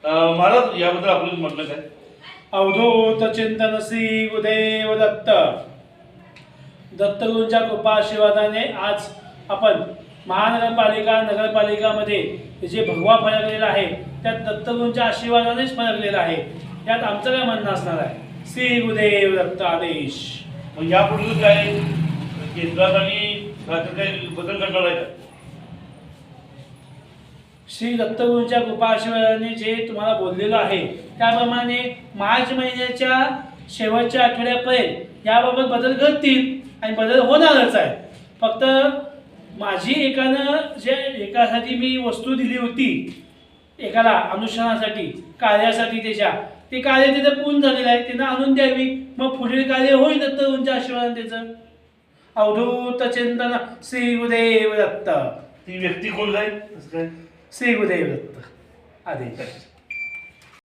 महाराज याबद्दल आपलं म्हटलं काय? अवधूत चिंतन श्री गुरुदेव दत्त. दत्तगुरूंच्या कृपा आशीर्वादाने आज आपण महानगरपालिका नगरपालिकामध्ये जे भगवा फळकलेला आहे त्यात दत्तगुरूंच्या आशीर्वादानेच फळकलेला आहे. यात आमचं काय म्हणणं असणार आहे? श्री गुरुदेव दत्त आदेश. मग यापुढे काय केंद्रात आणि राज्यात काही बदल करणार आहे का? श्री दत्तगुरूंच्या कृपा आशीर्वादाने जे तुम्हाला बोललेलं आहे त्याप्रमाणे मार्च महिन्याच्या शेवटच्या आठवड्यापर्यंत याबाबत बदल घडतील आणि बदल होणारच आहे. फक्त माझी एकासाठी मी वस्तू दिली होती एकाला अनुष्ठानासाठी कार्यासाठी ते कार्य तिथं पूर्ण झालेलं आहे, त्यांना आणून द्यावी. मग पुढील कार्य होईल दत्तगुरूंच्या आशीर्वादाने त्याचं. अवधूत चिंतन श्री गुरुदेव दत्त. ती व्यक्ती कोण जाईल? श्री गुरुदेव दत्त आदेश.